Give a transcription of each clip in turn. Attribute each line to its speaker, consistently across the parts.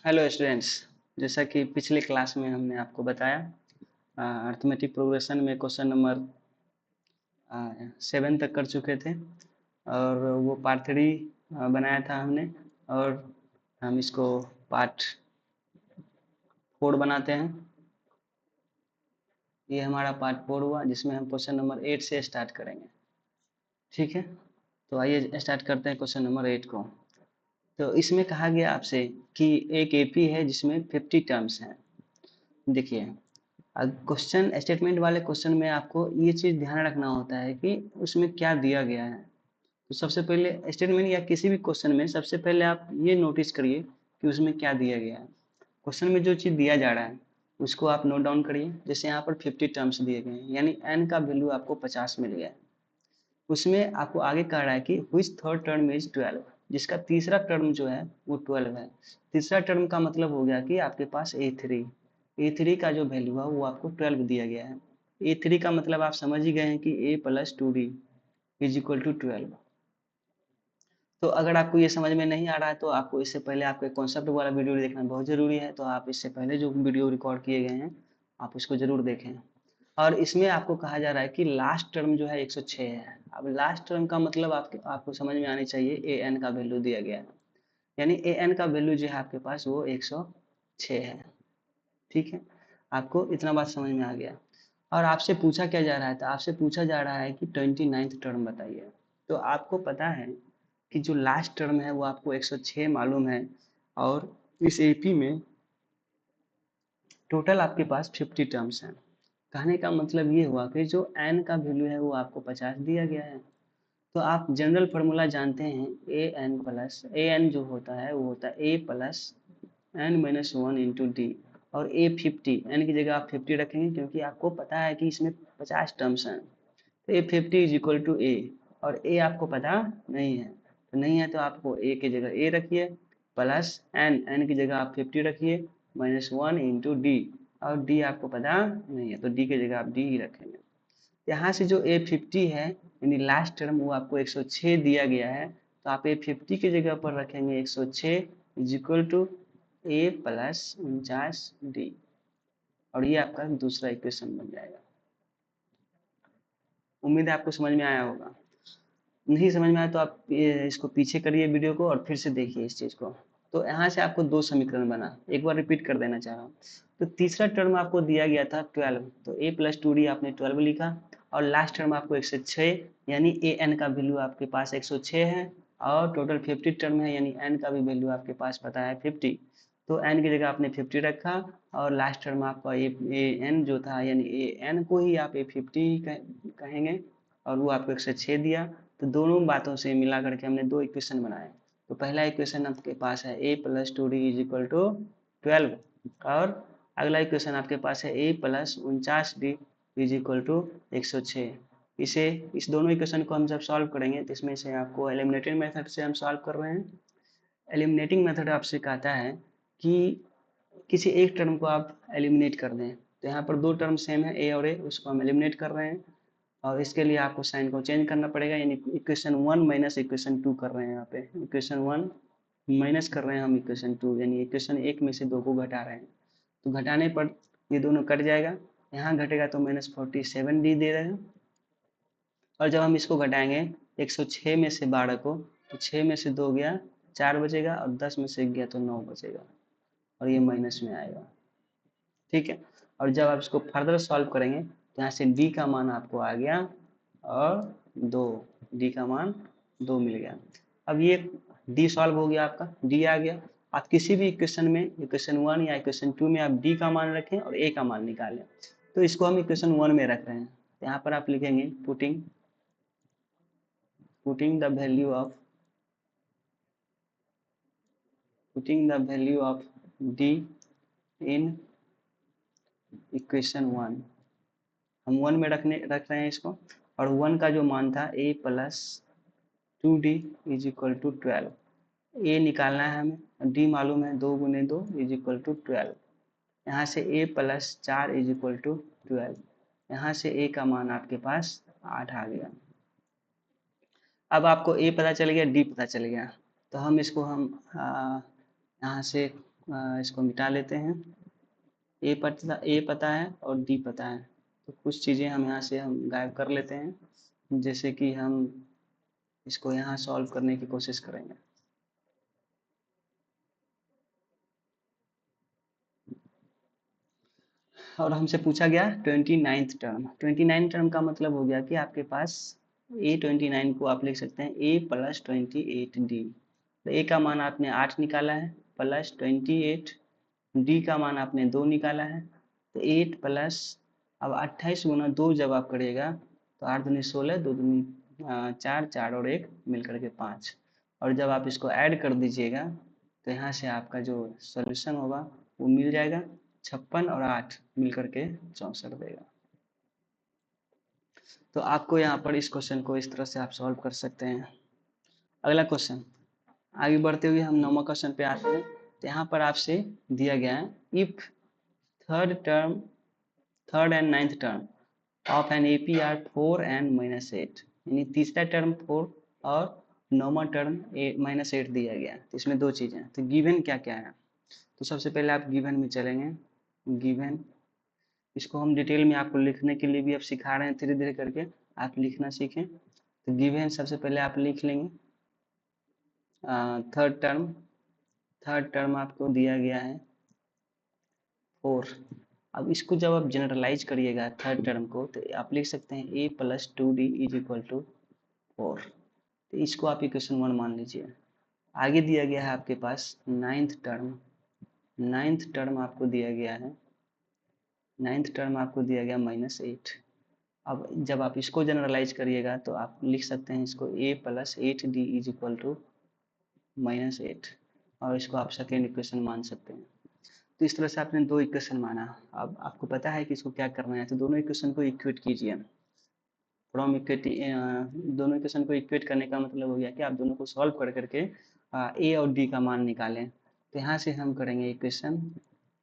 Speaker 1: Hello students. जैसा कि पिछले क्लास में हमने आपको बताया, अर्थमेटिक प्रोग्रेशन में क्वेश्चन नंबर 7 तक कर चुके थे और वो पार्ट 3 बनाया था हमने। और हम इसको पार्ट 4 बनाते हैं। ये हमारा पार्ट 4 हुआ जिसमें हम क्वेश्चन नंबर 8 से स्टार्ट करेंगे। ठीक है, तो आइए स्टार्ट करते हैं क्वेश्चन नंबर 8 को। तो इसमें कहा गया आपसे कि एक एपी है जिसमें 50 टर्म्स हैं। देखिए, क्वेश्चन स्टेटमेंट वाले क्वेश्चन में आपको ये चीज ध्यान रखना होता है कि उसमें क्या दिया गया है। तो सबसे पहले स्टेटमेंट या किसी भी क्वेश्चन में सबसे पहले आप ये नोटिस करिए कि उसमें क्या दिया गया है। क्वेश्चन में जो चीज दिया जा रहा है उसको आप नोट डाउन करिए। जैसे यहाँ पर 50 टर्म्स दिए गए हैं, यानी एन का वैल्यू आपको 50 मिल गया है। उसमें आपको आगे कह रहा है कि व्हिच थर्ड टर्म इज 12, जिसका तीसरा टर्म जो है वो 12 है। तीसरा टर्म का मतलब हो गया कि आपके पास ए थ्री का जो वैल्यू है वो आपको 12 दिया गया है। ए3 का मतलब आप समझ ही गए हैं कि a+2d इज इक्वल टू 12। तो अगर आपको ये समझ में नहीं आ रहा है तो आपको इससे पहले आपके कॉन्सेप्ट वाला वीडियो देखना बहुत जरूरी है। तो आप इससे पहले जो वीडियो रिकॉर्ड किए गए हैं आप उसको जरूर देखें। और इसमें आपको कहा जा रहा है कि लास्ट टर्म जो है 106 है। अब लास्ट टर्म का मतलब आपको समझ में आनी चाहिए। ए एन का वैल्यू दिया गया है, यानी ए एन का वैल्यू जो है आपके पास वो 106 है। ठीक है, आपको इतना बात समझ में आ गया। और आपसे पूछा क्या जा रहा है, तो आपसे पूछा जा रहा है कि 29th टर्म बताइए। तो आपको पता है कि जो लास्ट टर्म है वो आपको 106 मालूम है। और इस एपी में टोटल आपके पास 50 टर्म्स हैं। कहने का मतलब ये हुआ कि जो एन का वैल्यू है वो आपको 50 दिया गया है। तो आप जनरल फार्मूला जानते हैं, ए एन जो होता है वो होता है a+n-1 इंटू डी। और ए 50, एन की जगह आप 50 रखेंगे क्योंकि आपको पता है कि इसमें 50 टर्म्स हैं। तो ए 50 इज इक्वल टू ए, और ए आपको पता नहीं है। तो नहीं है तो आपको ए की जगह ए रखिए, प्लस एन, एन की जगह आप 50 रखिए, -1 इंटू डी। और डी आपको पता नहीं है तो डी की जगह आप डी ही रखेंगे। यहाँ से जो ए 50 है यानी लास्ट टर्म वो आपको 106 दिया गया है। तो आप ए 50 की जगह पर रखेंगे 106 is equal to a+49 D. और ये आपका दूसरा इक्वेशन बन जाएगा। उम्मीद है आपको समझ में आया होगा। नहीं समझ में आया तो आप इसको पीछे करिए वीडियो को और फिर से देखिए इस चीज को। तो यहाँ से आपको दो समीकरण बना, एक बार रिपीट कर देना चाह रहा हूँ। तो तीसरा टर्म आपको दिया गया था 12, तो a+2d आपने 12 लिखा। और लास्ट टर्म आपको 106, यानी ए एन का वैल्यू आपके पास 106 है। और टोटल 50 टर्म है यानी एन का भी वैल्यू आपके पास पता है 50। तो एन की जगह आपने 50 रखा। और लास्ट टर्म आपका ए एन जो था, यानी ए एन को ही आप A50 कहेंगे। और वो आपको 106 दिया। तो दोनों बातों से मिला करके हमने दो इक्वेशन बनाए। तो पहला इक्वेशन आपके पास है a+2d इज इक्वल टू 12। और अगला इक्वेशन आपके पास है a+49d इज इक्वल टू 106। इसे इस दोनों इक्वेशन को हम जब सॉल्व करेंगे तो इसमें से आपको एलिमिनेटिंग मेथड से हम सॉल्व कर रहे हैं। एलिमिनेटिंग मेथड आपसे कहता है कि किसी एक टर्म को आप एलिमिनेट कर दें। तो यहाँ पर दो टर्म सेम है ए और ए, उसको हम एलिमिनेट कर रहे हैं। और इसके लिए आपको साइन को चेंज करना पड़ेगा, यानी इक्वेशन 1 माइनस इक्वेशन 2 कर रहे हैं। यहाँ पे इक्वेशन 1 माइनस कर रहे हैं हम इक्वेशन 2, यानी इक्वेशन 1 में से 2 को घटा रहे हैं। तो घटाने पर ये दोनों कट जाएगा, यहाँ घटेगा तो -47d दे रहे हैं। और जब हम इसको घटाएंगे 106 में से 12 को, तो 6 में से 2 गया 4 बचेगा, और 10 में से 1 गया तो 9 बचेगा। और ये माइनस में आएगा। ठीक है, और जब आप इसको फर्दर सॉल्व करेंगे तो यहाँ से d का मान आपको आ गया और 2, d का मान 2 मिल गया। अब ये d सॉल्व हो गया, आपका d आ गया। आप किसी भी इक्वेशन में इक्वेशन 1 या इक्वेशन 2 में आप d का मान रखें और a का मान निकालें। तो इसको हम इक्वेशन 1 में रख रहे हैं। यहाँ पर आप लिखेंगे putting the value of d in equation 1। हम 1 में रख रहे हैं इसको। और 1 का जो मान था a+2d इज इक्वल टू 12। ए निकालना है हमें, डी मालूम है 2 गुने 2 इज इक्वल टू 12। यहाँ से a+4 इज इक्वल टू 12। यहाँ से a का मान आपके पास 8 आ गया। अब आपको a पता चल गया, d पता चल गया। तो हम इसको यहाँ से इसको मिटा लेते हैं। ए पता है और डी पता है, तो कुछ चीज़ें हम यहाँ से हम गायब कर लेते हैं, जैसे कि हम इसको यहाँ सॉल्व करने की कोशिश करेंगे। और हमसे पूछा गया 29th टर्म का मतलब हो गया कि आपके पास A29 को आप लिख सकते हैं A+28D। तो ए का मान आपने 8 निकाला है, प्लस 28, डी का मान आपने 2 निकाला है, तो 8 प्लस, अब 28 गुना 2 जब आप करिएगा तो 8 दूनी 16, 2 दूनी 4, 4 और 1 मिलकर के 5। और जब आप इसको ऐड कर दीजिएगा तो यहाँ से आपका जो सॉल्यूशन होगा वो मिल जाएगा, 56 और 8 मिलकर के 64 देगा। तो आपको यहाँ पर इस क्वेश्चन को इस तरह से आप सॉल्व कर सकते हैं। अगला क्वेश्चन, आगे बढ़ते हुए हम 9वां क्वेश्चन पे आते हैं। तो यहाँ पर आपसे दिया गया है, if third and ninth term of an AP are 4 and -8, यानी तीसरा टर्म 4 और 9वां टर्म -8 दिया गया है। तो इसमें दो चीजें हैं, तो गिवन क्या क्या है। तो सबसे पहले आप गिवन में चलेंगे। गिवन, इसको हम डिटेल में आपको लिखने के लिए भी अब सिखा रहे हैं, धीरे धीरे करके आप लिखना सीखें। तो गिवन सबसे पहले आप लिख लेंगे थर्ड टर्म आपको दिया गया है 4। अब इसको जब आप जनरलाइज करिएगा थर्ड टर्म को, तो आप लिख सकते हैं A+2D इज इक्वल टू 4। तो इसको आप इक्वेशन 1 मान लीजिए। आगे दिया गया है आपके पास नाइन्थ टर्म आपको दिया गया है, -8। अब जब आप इसको जनरलाइज करिएगा तो आप लिख सकते हैं इसको A+8D इज इक्वल टू -8, और इसको आप सेकेंड इक्वेशन मान सकते हैं। तो इस तरह से आपने दो इक्वेशन माना। अब आपको पता है कि इसको क्या करना है, तो दोनों इक्वेशन को इक्वेट कीजिए। फ्रॉम इक्वेटी, दोनों इक्वेशन को इक्वेट करने का मतलब हो गया कि आप दोनों को सॉल्व कर करके ए और डी का मान निकालें। तो यहाँ से हम करेंगे इक्वेशन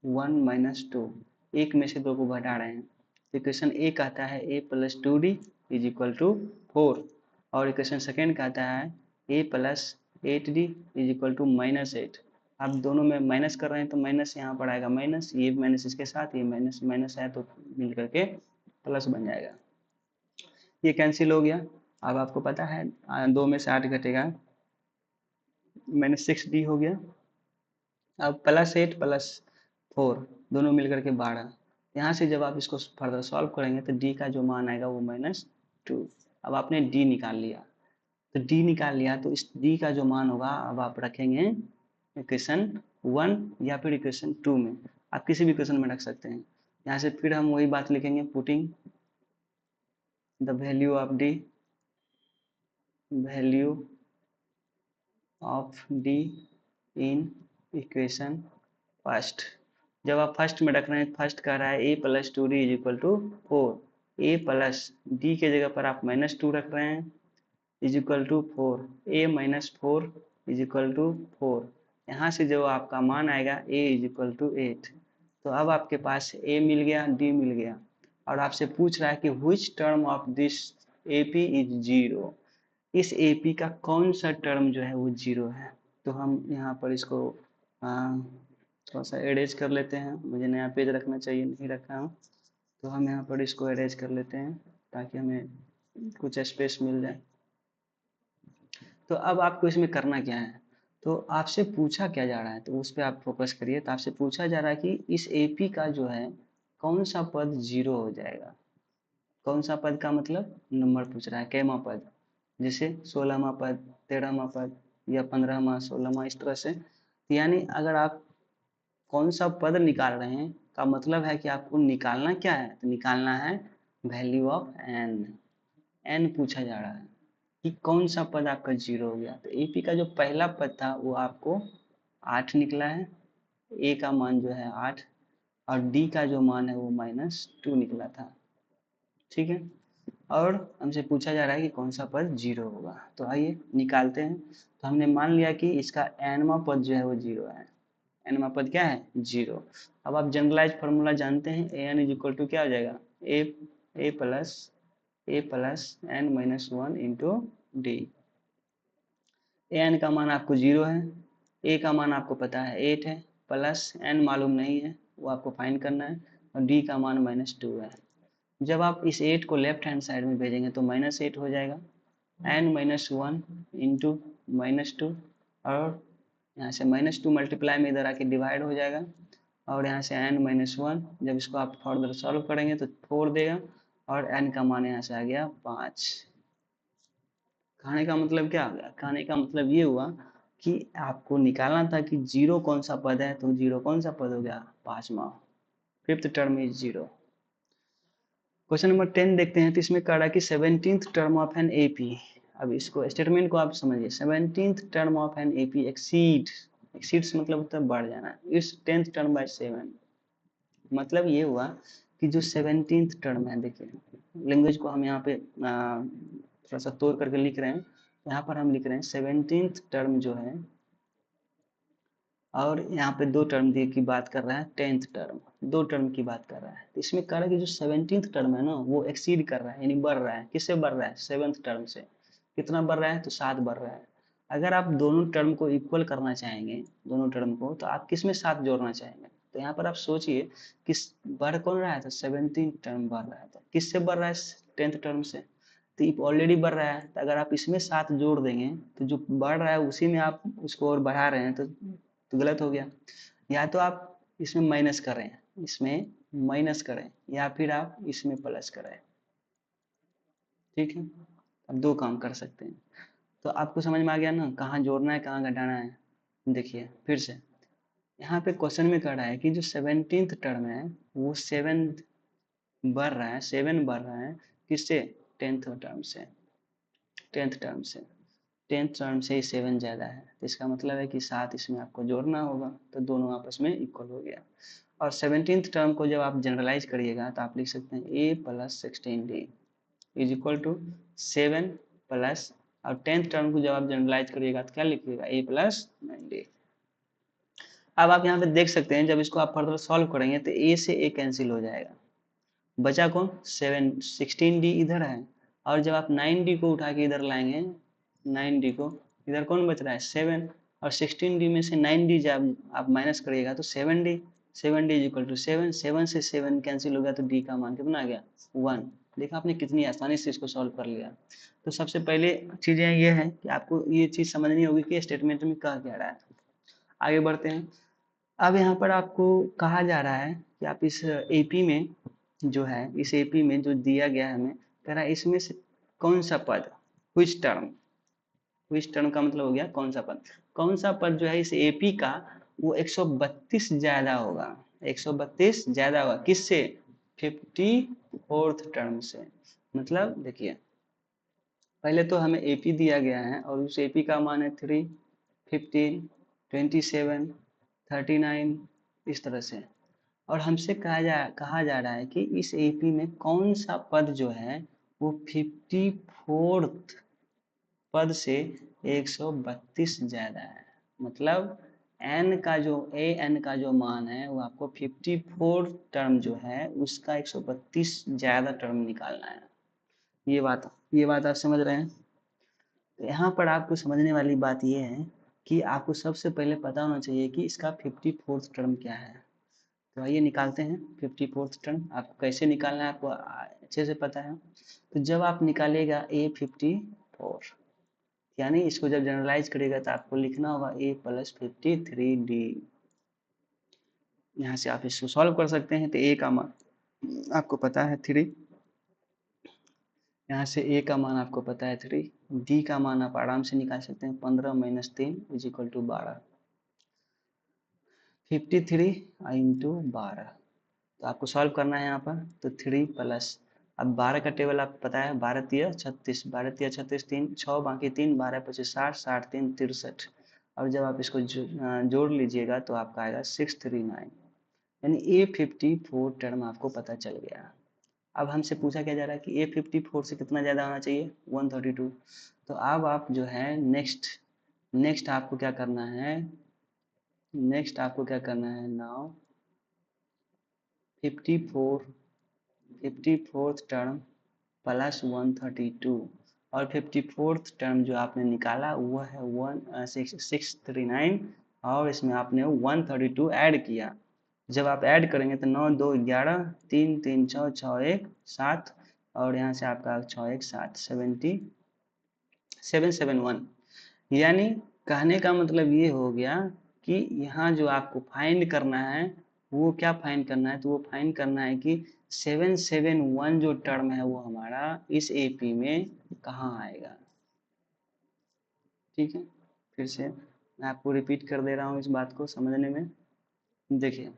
Speaker 1: 1 - 2, एक में से दो को घटा रहे हैं। तो इक्वेशन ए कहता है A+2D इज इक्वल टू 4, और इक्वेशन सेकेंड कहता है A+8D इज इक्वल टू -8। आप दोनों में माइनस कर रहे हैं तो माइनस यहाँ पर आएगा माइनस, ये माइनस इसके साथ, ये माइनस माइनस है तो मिल करके प्लस बन जाएगा। ये कैंसिल हो गया। अब आपको पता है 2 में से 8 घटेगा, -6D हो गया। अब +8 + 4 दोनों मिलकर के 12। यहाँ से जब आप इसको फर्दर सॉल्व करेंगे तो डी का जो मान आएगा वो -2। अब आपने डी निकाल लिया, तो डी निकाल लिया तो इस डी का जो मान होगा अब आप रखेंगे इक्वेशन 1 या फिर इक्वेशन 2 में, आप किसी भी इक्वेशन में रख सकते हैं। यहाँ से फिर हम वही बात लिखेंगे, putting the value of D in equation first. जब आप फर्स्ट में रख रहे हैं, फर्स्ट कह रहा है A+2D is equal to 4, A plus D के जगह पर आप -2 रख रहे हैं is equal to 4, A-4 is equal to 4। यहाँ से जो आपका मान आएगा A इज इक्वल टू 8। तो अब आपके पास A मिल गया, D मिल गया, और आपसे पूछ रहा है कि which term of this AP is 0, इस AP का कौन सा टर्म जो है वो 0 है। तो हम यहाँ पर इसको थोड़ा सा एरेज कर लेते हैं, मुझे नया पेज रखना चाहिए, नहीं रखा हूँ, तो हम यहाँ पर इसको एरेज कर लेते हैं ताकि हमें कुछ स्पेस मिल जाए। तो अब आपको इसमें करना क्या है, तो आपसे पूछा क्या जा रहा है, तो उस पर आप फोकस करिए। तो आपसे पूछा जा रहा है कि इस AP का जो है कौन सा पद 0 हो जाएगा। कौन सा पद का मतलब नंबर पूछ रहा है, कैमा पद, जैसे 16वां पद, 13वां पद या 15वां 16वां, इस तरह से। यानी अगर आप कौन सा पद निकाल रहे हैं का मतलब है कि आपको निकालना क्या है, तो निकालना है वैल्यू ऑफ एन पूछा जा रहा है कि कौन सा पद आपका 0 हो गया। तो एपी का जो पहला पद था वो आपको 8 निकला है, ए का मान जो है 8, और डी का जो मान है वो -2 निकला था। ठीक है, और हमसे पूछा जा रहा है कि कौन सा पद 0 होगा। तो आइए निकालते हैं। तो हमने मान लिया कि इसका एनवा पद जो है वो 0 है। एनवा पद क्या है, 0। अब आप जनरलाइज फार्मूला जानते हैं, ए एन इज इक्वल टू क्या हो जाएगा, ए plus n-1 into D. A N का मान आपको 0 है, ए का मान आपको पता है 8 है, प्लस n मालूम नहीं है, वो आपको फाइंड करना है, और d का मान -2 है। जब आप इस 8 को लेफ्ट हैंड साइड में भेजेंगे तो -8 हो जाएगा, n-1 इंटू -2, और यहाँ से -2 मल्टीप्लाई में इधर आके डिवाइड हो जाएगा, और यहाँ से n-1 जब इसको आप फर्दर सॉल्व करेंगे तो 4 देगा, और n का मान यहाँ से आ गया 5। कहने का मतलब क्या हो गया? कहने का मतलब ये हुआ कि आपको निकालना था कि जीरो कौन सा पद है, तो जीरो कौन सा पद हो गया? 5वां। Fifth term is zero. Question number 10 देखते हैं, तो इसमें कह रहा है कि 17th term of an AP. अब इसको स्टेटमेंट को आप समझिए, 17th term of an AP exceeds मतलब होता है बढ़ जाना, इट्स 10th टर्म बाय 7। मतलब ये हुआ कि जो 17th टर्म है, देखिए लैंग्वेज को हम यहाँ पे थोड़ा सा तोड़ करके लिख रहे हैं। यहाँ पर हम लिख रहे हैं 17th टर्म जो है, और यहाँ पे दो टर्म की बात कर रहा है, 10th टर्म, दो टर्म की बात कर रहा है। तो इसमें कह रहा है कि जो 17th टर्म है ना, वो एक्सीड कर रहा है, यानी बढ़ रहा है। किससे बढ़ रहा है? 7th टर्म से। कितना बढ़ रहा है? तो 7 बढ़ रहा है। अगर आप दोनों टर्म को इक्वल करना चाहेंगे, दोनों टर्म को, तो आप किस में 7 जोड़ना चाहेंगे? तो यहाँ पर आप सोचिए कि बढ़ कौन रहा है? तो 17th टर्म बढ़ रहा है। तो किससे बढ़ रहा है? 10th टर्म से। तो ऑलरेडी बढ़ रहा है, तो अगर आप इसमें 7 जोड़ देंगे तो जो बढ़ रहा है उसी में आप उसको और बढ़ा रहे हैं, तो गलत हो गया। या तो आप इसमें माइनस करें, इसमें माइनस करें, या फिर आप इसमें प्लस करें। ठीक है, अब दो काम कर सकते हैं। तो आपको समझ में आ गया ना, कहाँ जोड़ना है कहाँ घटाना है। देखिए फिर से, यहाँ पे क्वेश्चन में कह रहा है कि जो 17th टर्म है वो 7 बढ़ रहा है, 7 बढ़ रहा है किससे? 10th टर्म से। 10th टर्म से, 10th टर्म से ही 7 ज़्यादा है, तो इसका मतलब है कि 7 इसमें आपको जोड़ना होगा, तो दोनों आपस में इक्वल हो गया। और 17th टर्म को जब आप जनरलाइज करिएगा तो आप लिख सकते हैं a plus 16d is equal to 7 plus, और 10th टर्म को जब आप जनरलाइज करिएगा तो क्या लिखिएगा? a plus 9d। अब आप यहाँ पे देख सकते हैं, जब इसको आप फर्दर सॉल्व करेंगे तो a से a कैंसिल हो जाएगा, बचा कौन? 16d इधर है, और जब आप 9d को उठा के इधर लाएंगे, 9d को इधर कौन बच रहा है? 7, और 16d में से 9d जब आप माइनस करिएगा तो 7d, 7d is equal to 7, 7 से 7 कैंसिल हो गया, तो d का मान कितना आ गया? 1। देखा आपने कितनी आसानी से इसको सॉल्व कर लिया। तो सबसे पहले चीजें ये है कि आपको ये चीज समझनी होगी कि स्टेटमेंट में कहा क्या रहा है। आगे बढ़ते हैं। अब यहाँ पर आपको कहा जा रहा है कि आप इस एपी में जो है, इस एपी में जो दिया गया है हमें, कह रहा है इसमें से कौन सा पद, व्हिच टर्म, व्हिच टर्म का मतलब हो गया कौन सा पद, कौन सा पद जो है इस एपी का वो 132 ज्यादा होगा, 132 ज्यादा होगा किससे? 54th टर्म से। मतलब देखिए, पहले तो हमें एपी दिया गया है और उस एपी का मान है 3, 15, 27, 39, इस तरह से। और हमसे कहा जा रहा है कि इस एपी में कौन सा पद जो है वो 54th पद से 132 ज्यादा है। मतलब n का जो an का जो मान है वो आपको 54 टर्म जो है उसका 132 ज्यादा टर्म निकालना है। ये बात आप समझ रहे हैं? तो यहाँ पर आपको समझने वाली बात ये है कि आपको सबसे पहले पता होना चाहिए कि इसका 54th टर्म क्या है। तो आइए निकालते हैं 54th टर्म। आपको कैसे निकालना है आपको अच्छे से पता है। तो जब आप निकालेगा A54, यानी इसको जब जनरलाइज करेगा तो आपको लिखना होगा a प्लस 53d। यहाँ से आप इसको सॉल्व कर सकते हैं। तो a का मान आपको पता है 3, यहाँ से a का मान आपको पता है 3, d का मान आप आराम से निकाल सकते हैं 15 minus 3 is equal to 12, 53 into 12। तो आपको सॉल्व करना है यहाँ पर। तो 3 प्लस, अब 12 का टेबल आपको पता है, 12 तिया 36, 12 तिया 36, 3 6 बाकी 3, 12 25 60, 60 3 63। और जब आप इसको जोड़ लीजिएगा तो आपका आएगा 639, यानी A54 टर्म आपको पता चल गया। अब हमसे पूछा क्या जा रहा है कि A54 से कितना ज़्यादा होना चाहिए? 132। तो अब आप जो है नेक्स्ट आपको क्या करना है, नेक्स्ट आपको क्या करना है, नाउ 54th टर्म प्लस 132, और 54th टर्म जो आपने निकाला वो है 1639, और इसमें आपने 132 ऐड किया। जब आप ऐड करेंगे तो 9 2 11, 3 3 6 6 1 7, और यहाँ से आपका 6 1 7 771। यानी कहने का मतलब ये हो गया कि यहाँ जो आपको फाइंड करना है वो क्या फाइंड करना है, तो वो फाइंड करना है कि 771 जो टर्म है वो हमारा इस एपी में कहाँ आएगा। ठीक है, फिर से मैं आपको रिपीट कर दे रहा हूँ इस बात को समझने में। देखिए,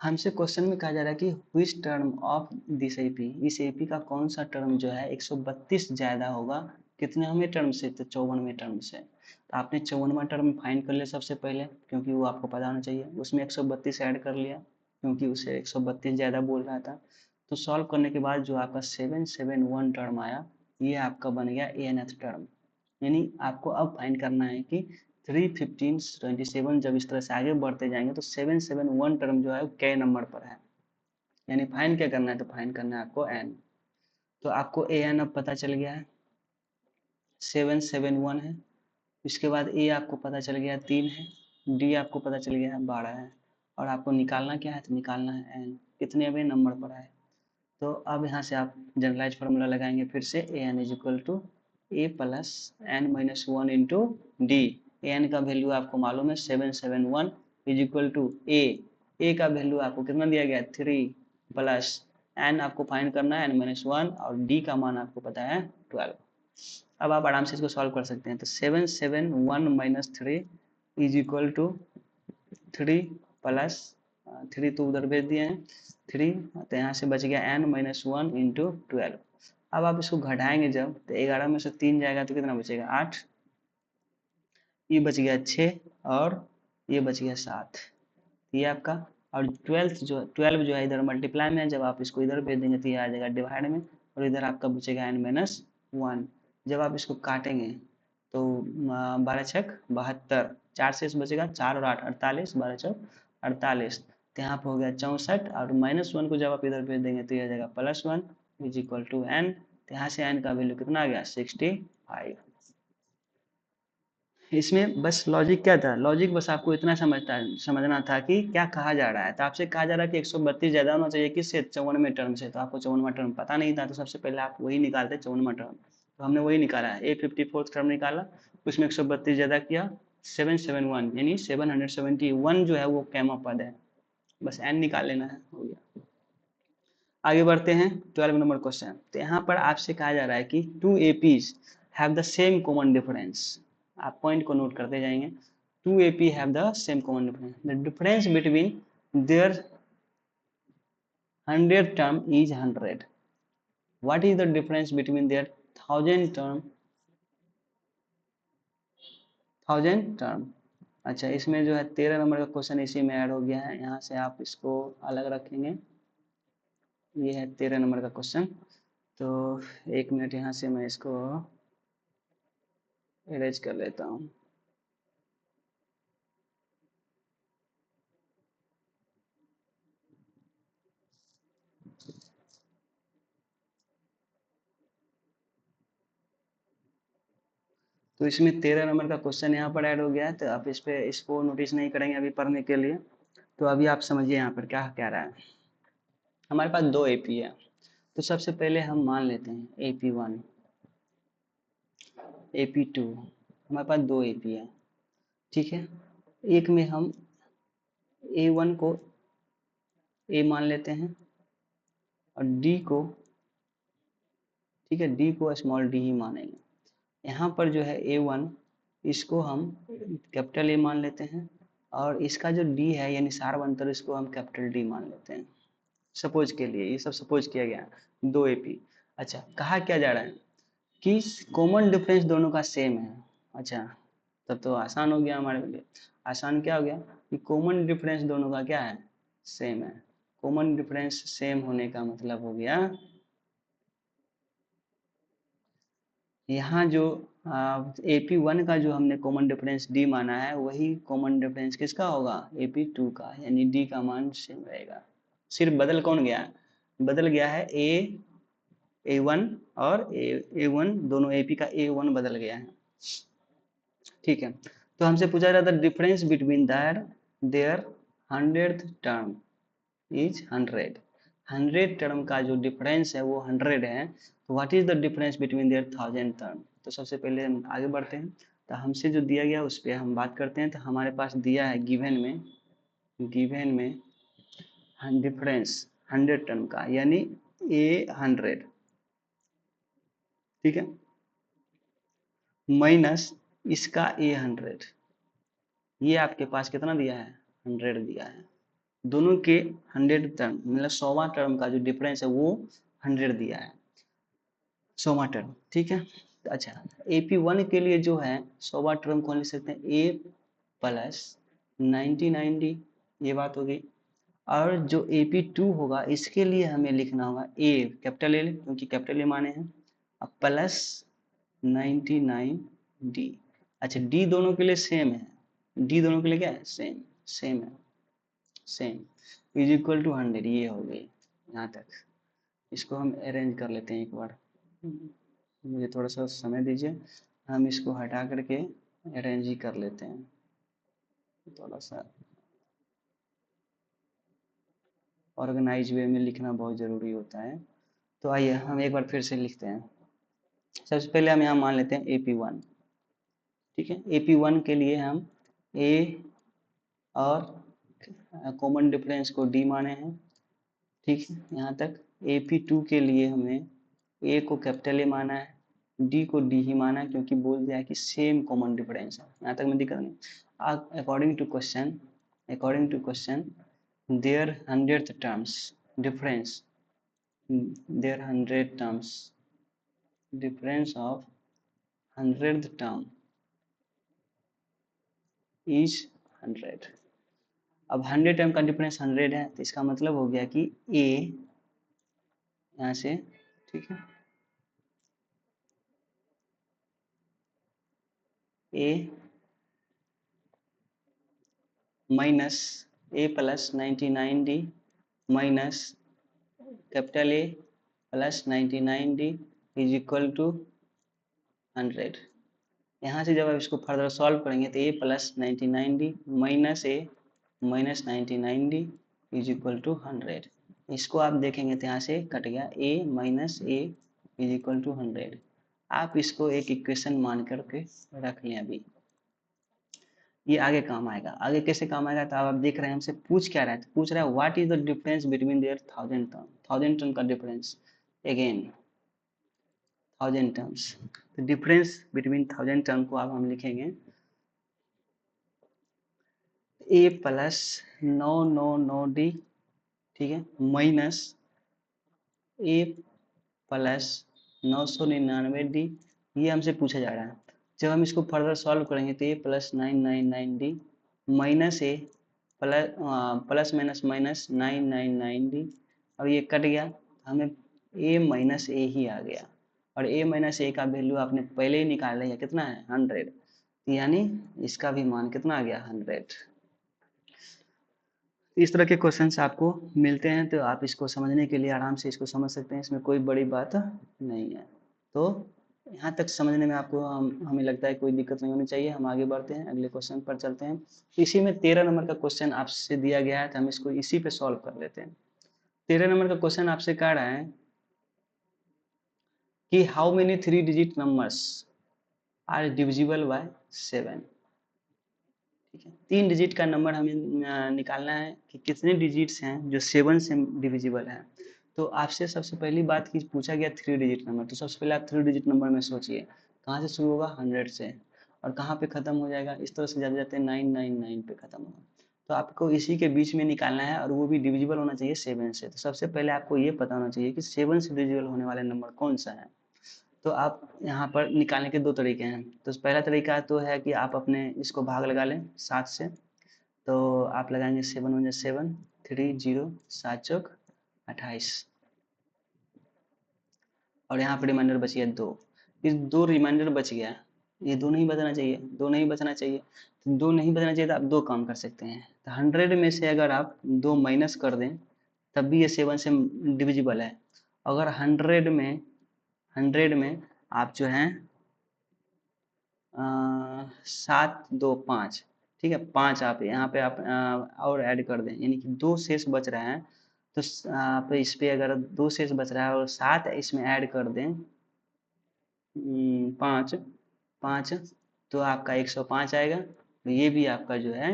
Speaker 1: हमसे क्वेश्चन में कहा जा रहा है कि which term of this AP, इस एपी का कौन सा टर्म जो है 132 ज्यादा होगा कितने हमें टर्म से, तो 54वें टर्म से। तो आपने 54वां टर्म फाइंड कर लिया सबसे पहले, क्योंकि वो आपको पता होना चाहिए, उसमें 132 ऐड कर लिया क्योंकि उसे 132 ज्यादा बोल रहा था। तो सॉल्व करने के बाद जो आपका 771 टर्म आया, ये आपका बन गया एनथ टर्म। यानी आपको अब फाइंड करना है कि 3 15 27, जब इस तरह से आगे बढ़ते जाएंगे तो 771 टर्म जो है वो कै नंबर पर है। यानी फाइंड क्या करना है, तो फाइंड करना है आपको एन। तो आपको ए एन अब पता चल गया है, 771 है। इसके बाद ए आपको पता चल गया 3 है, डी आपको पता चल गया है 12 है, और आपको निकालना क्या है, तो निकालना है एन, कितने अभी नंबर पर है। तो अब यहाँ से आप जनरलाइज फार्मूला लगाएंगे फिर से, A N is equal to A plus N minus one into D. A N का वैल्यू आपको मालूम है 771 इज इक्वल टू ए का वैल्यू आपको कितना दिया गया 3 प्लस एन आपको फाइंड करना है एन माइनस वन, और डी का मान आपको पता है 12। अब आप आराम से इसको सॉल्व कर सकते हैं। तो 771 minus 3 is equal to 3 plus 3 तो उधर भेज दिए हैं 3, तो यहाँ से बच गया n माइनस वन इंटू 12। अब आप इसको घटाएंगे जब, तो 11 में से 3 जाएगा तो कितना बचेगा 8, ये बच गया 6, और ये बच गया 7, ये आपका। और 12 जो है इधर मल्टीप्लाई में है, जब आप इसको इधर भेज देंगे तो ये आ जाएगा डिवाइड में, और इधर आपका बचेगा n माइनस वन। जब आप इसको काटेंगे तो 12 छक 72, 4 से बचेगा 4 और 8 48, 12 चौक 48, तो यहाँ पर हो गया 64, और माइनस वन को जब आप इधर भेज देंगे तो ये आ जाएगा plus one is equal to N. तो यहाँ से एन का वैल्यू कितना आ गया 65। इसमें बस लॉजिक क्या था, लॉजिक बस आपको इतना समझना था कि क्या कहा जा रहा है। तो आपसे कहा जा रहा है कि 132 ज्यादा होना चाहिए किससे, 54वें टर्म से। तो आपको 54वां टर्म पता नहीं था, तो सबसे पहले आप वही निकालते 54वां टर्म। तो हमने वही निकाला है, A54 टर्म निकाला, उसमें 132 ज्यादा किया 771, यानी 771 जो है वो कैमा पद है, बस एन निकाल लेना है, हो गया। आगे बढ़ते हैं 12 नंबर क्वेश्चन। तो यहाँ पर आपसे कहा जा रहा है कि two APs have the same common difference. आप पॉइंट को नोट करते जाएंगे। Two AP have the same common difference, the difference between their 100 term is 100। What is the difference between their 1000 term. अच्छा, इसमें जो है 13 नंबर का क्वेश्चन इसी में ऐड हो गया है, यहाँ से आप इसको अलग रखेंगे। ये है 13 नंबर का क्वेश्चन। तो एक मिनट, यहाँ से मैं इसको इरेज कर लेता हूँ। तो इसमें 13 नंबर का क्वेश्चन यहाँ पर ऐड हो गया है, तो आप इस पे इसको नोटिस नहीं करेंगे अभी पढ़ने के लिए। तो अभी आप समझिए यहाँ पर क्या कह रहा है। हमारे पास दो एपी है, तो सबसे पहले हम मान लेते हैं AP1 AP2, हमारे पास दो एपी है। ठीक है, एक में हम A1 को A मान लेते हैं, और D को, ठीक है, D को स्मॉल d ही मानेंगे। यहाँ पर जो है A1, इसको हम कैपिटल A मान लेते हैं, और इसका जो D है यानी सार्वंतर, इसको हम कैपिटल D मान लेते हैं। सपोज के लिए, ये सब सपोज किया गया, दो एपी। अच्छा, कहा क्या जा रहा है कि कॉमन डिफरेंस दोनों का सेम है। अच्छा, तब तो आसान हो गया हमारे लिए। आसान क्या हो गया कि कॉमन डिफरेंस दोनों का क्या है, सेम है। कॉमन डिफरेंस सेम होने का मतलब हो गया, यहाँ जो AP1 का जो हमने कॉमन डिफरेंस D माना है, वही कॉमन डिफरेंस किसका होगा, AP2 का, यानी D का मान सेम रहेगा। सिर्फ बदल कौन गया, बदल गया है A1 और A1, दोनों AP का A1 बदल गया है। ठीक है, तो हमसे पूछा जा रहा था difference between there 100th term is 100। 100 term का जो डिफरेंस है वो 100 है। तो what is the difference between their 1000 term. तो सबसे पहले हम आगे बढ़ते हैं। तो हमसे जो दिया गया उस पर हम बात करते हैं। तो हमारे पास दिया है गिवन में डिफरेंस 100 टर्म का यानी A100, ठीक है, माइनस इसका A100। ये आपके पास कितना दिया है, 100 दिया है। दोनों के 100 टर्म मतलब 100वां टर्म का जो डिफरेंस है वो 100 दिया है, 100वां टर्म, ठीक है। अच्छा, AP1 के लिए जो है 100वां टर्म कौन लिख सकते हैं, A प्लस 99D, ये बात हो गई। और जो AP2 होगा इसके लिए हमें लिखना होगा A कैपिटल L क्योंकि कैपिटल A माने हैं, अब प्लस 99D। अच्छा, D दोनों के लिए सेम है, D दोनों के लिए क्या है, सेम है, सेम इज इक्वल टू 100। ये हो गई यहाँ तक। इसको हम अरेंज कर लेते हैं एक बार, मुझे थोड़ा सा समय दीजिए, हम इसको हटा करके अरेंज ही कर लेते हैं। थोड़ा सा ऑर्गेनाइज वे में लिखना बहुत ज़रूरी होता है। तो आइए हम एक बार फिर से लिखते हैं। सबसे पहले हम यहाँ मान लेते हैं AP1, ठीक है। AP1 के लिए हम A और कॉमन डिफरेंस को D माने हैं, ठीक है यहाँ तक। AP2 के लिए हमें A को कैपिटल A माना है, D को D ही माना है क्योंकि बोल दिया है कि सेम कॉमन डिफरेंस है, यहाँ तक में दिक्कत नहीं। According to question their 100th terms difference, their 100 terms difference of 100th term is 100। अब 100 टर्म का डिफरेंस 100 है तो इसका मतलब हो गया कि A यहाँ से, ठीक है, A minus A plus 99D minus capital A plus 99D is equal to 100। यहाँ से जब आप इसको फर्दर सॉल्व करेंगे तो A plus 99D minus A minus 99D is equal to 100। इसको आप देखेंगे तो यहाँ से कट गया, A minus A is equal to 100। आप इसको एक इक्वेशन मान करके रख लें अभी, ये आगे काम आएगा। आगे कैसे काम आएगा तो आप देख रहे हैं हमसे पूछ क्या रहा है, तो पूछ रहा है what is the difference between their 1000 term, 1000 term का डिफरेंस, अगेन 1000 टर्म्स। तो डिफरेंस बिटवीन 1000 टर्म को अब हम लिखेंगे A प्लस 999D, ठीक है, माइनस A प्लस 999D, ये हमसे पूछा जा रहा है। जब हम इसको फर्दर सॉल्व करेंगे तो A plus 999D minus A plus minus minus 999D, और ये कट गया, हमें A माइनस A ही आ गया। और A माइनस A का वैल्यू आपने पहले ही निकाल लिया, कितना है 100, यानी इसका भी मान कितना आ गया 100। इस तरह के क्वेश्चंस आपको मिलते हैं तो आप इसको समझने के लिए आराम से इसको समझ सकते हैं, इसमें कोई बड़ी बात नहीं है। तो यहाँ तक समझने में आपको हमें लगता है कोई दिक्कत नहीं होनी चाहिए। हम आगे बढ़ते हैं, अगले क्वेश्चन पर चलते हैं। इसी में 13 नंबर का क्वेश्चन आपसे दिया गया है तो हम इसको इसी पे सॉल्व कर लेते हैं। 13 नंबर का क्वेश्चन आपसे कह रहा है कि how many 3 digit numbers are divisible by 7, ठीक है। 3 डिजिट का नंबर हमें निकालना है कि कितने डिजिट्स हैं जो 7 से डिविजिबल है। तो आपसे सबसे पहली बात की पूछा गया 3 डिजिट नंबर, तो सबसे पहले आप 3 डिजिट नंबर में सोचिए कहाँ से शुरू होगा, 100 से, और कहाँ पे खत्म हो जाएगा, इस तरह से जाते जाते 999 पे खत्म होगा। तो आपको इसी के बीच में निकालना है और वो भी डिविजिबल होना चाहिए 7 से। तो सबसे पहले आपको ये पता होना चाहिए कि 7 से डिविजिबल होने वाले नंबर कौन सा है। तो आप यहाँ पर निकालने के 2 तरीके हैं। तो पहला तरीका तो है कि आप अपने इसको भाग लगा लें 7 से। तो आप लगाएंगे 7 1 7, 3 0, 7 चौक 28, और यहाँ पर रिमाइंडर बच गया 2। इस 2 रिमाइंडर बच गया, ये 2 नहीं बचना चाहिए, 2 नहीं बचना चाहिए। तो 2 नहीं बचना चाहिए तो आप 2 काम कर सकते हैं। तो 100 में से अगर आप 2 माइनस कर दें तब भी ये 7 से डिविजिबल है। अगर 100 में आप जो है 7 2 5, ठीक है, 5 आप यहाँ पे आप और ऐड कर दें, यानी कि 2 शेष बच रहे हैं। तो आप इस पे अगर 2 शेष बच रहा है और 7 इसमें ऐड कर दें, 5 5, तो आपका 105 आएगा। तो ये भी आपका जो है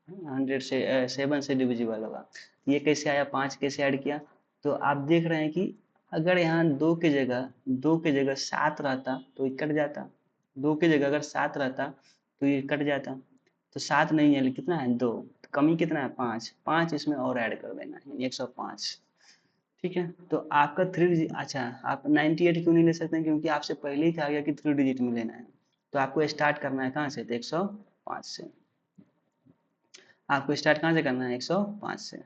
Speaker 1: 100 से 7 से डिविजिबल होगा। ये कैसे आया, 5 कैसे ऐड किया? तो आप देख रहे हैं कि अगर यहाँ 2 की जगह 7 रहता तो ये कट जाता। 2 की जगह अगर 7 रहता तो ये कट जाता। तो 7 नहीं है, लेकिन कितना है, 2। तो कमी कितना है, 5। 5 इसमें और ऐड कर देना है, 105। ठीक है, तो आपका 3 डिजिट, अच्छा आप 98 क्यों नहीं ले सकते हैं, क्योंकि आपसे पहले ही कहा गया कि 3 डिजिट में लेना है। तो आपको स्टार्ट करना है कहाँ से, तो 105 से। आपको स्टार्ट कहाँ से करना है, 105 से।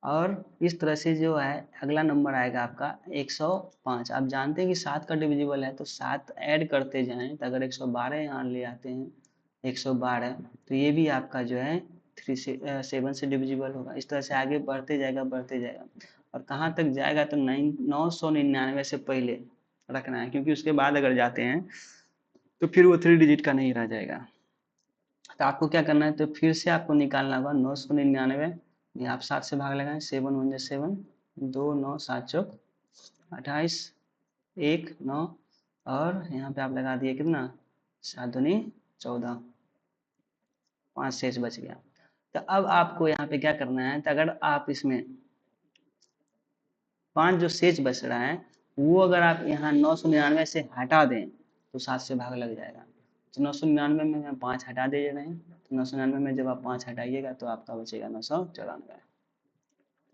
Speaker 1: और इस तरह से जो है अगला नंबर आएगा आपका 105। आप जानते हैं कि 7 का डिविजिबल है, तो 7 ऐड करते जाएं। तो अगर 112 यहाँ ले आते हैं, 112, तो ये भी आपका जो है 3 से 7 से डिविजिबल होगा। इस तरह से आगे बढ़ते जाएगा, बढ़ते जाएगा, और कहाँ तक जाएगा, तो 999 से पहले रखना है, क्योंकि उसके बाद अगर जाते हैं तो फिर वो 3 डिजिट का नहीं रह जाएगा। तो आपको क्या करना है, तो फिर से आपको निकालना होगा 999। ये आप 7 से भाग लगाएं, 7 1 7, 2 9 7 चौक 28, 1 9, और यहाँ पे आप लगा दिए कितना, 7 दूनी 14, 5 शेष बच गया। तो अब आपको यहाँ पे क्या करना है, तो अगर आप इसमें 5 जो शेष बच रहा है, वो अगर आप यहाँ 999 से हटा दें तो 7 से भाग लग जाएगा। तो 999 में हम 5 हटा दे रहे हैं, तो 999 में जब आप 5 हटाइएगा तो आपका बचेगा 994।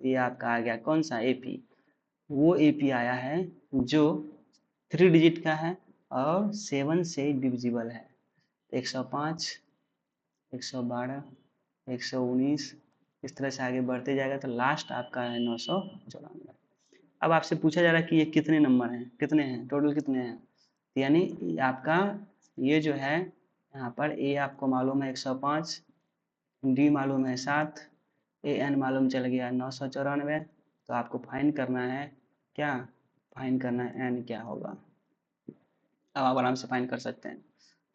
Speaker 1: ये आपका आ गया कौन सा, एपी। वो एपी आया है जो 3 डिजिट का है और 7 से डिविजिबल है। 105, 112, 119, इस तरह से आगे बढ़ते जाएगा, तो लास्ट आपका है 994। अब आपसे पूछा जा रहा है कि ये कितने नंबर हैं, कितने हैं टोटल, कितने हैं। यानी आपका ये जो है यहाँ पर ए आपको मालूम है 105, डी मालूम है 7, ए एन मालूम चल गया 994। तो आपको फाइन करना है क्या, फाइन करना है एन क्या होगा। अब आप आराम से फाइन कर सकते हैं।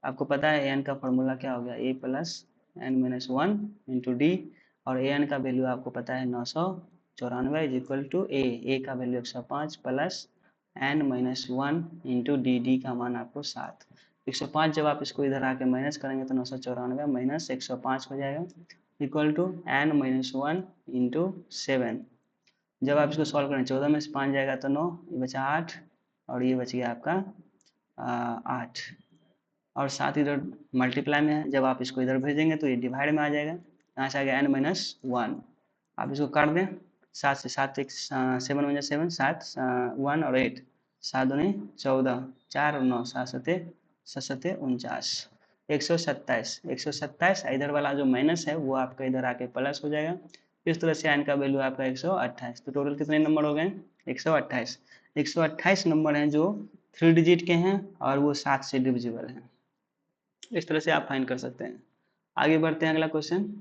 Speaker 1: आपको पता है एन का फॉर्मूला क्या हो गया, A plus N minus 1 into D, और ए एन का वैल्यू आपको पता है 994 इज इक्वल टू ए का value 105 plus N minus 1 into D, D का मान आपको 7। 105 जब आप इसको इधर आके माइनस करेंगे तो 994 माइनस 105 हो जाएगा, equal to N minus 1 into 7। जब आप इसको सॉल्व करें, 14 में से 5 जाएगा तो 9, ये बचा 8, और ये बच गया आपका 8। और 7 इधर मल्टीप्लाई में है, जब आप इसको इधर भेजेंगे तो ये डिवाइड में आ जाएगा। यहाँ से आ गया n-1। आप इसको काट दें, 7 से 7 एक 7 वन 7, 7 1 और 8, 7 दूनी 14, 4 और 9, 7 सते 49, 127, 127। इधर वाला जो माइनस है वो आपका इधर आके प्लस हो जाएगा। इस तरह से n का वैल्यू आपका 128। तो टोटल कितने नंबर हो गए, 128। 128 नंबर हैं जो 3 डिजिट के हैं और वो 7 से डिविजिबल हैं। इस तरह से आप फाइंड कर सकते हैं। आगे बढ़ते हैं, अगला क्वेश्चन।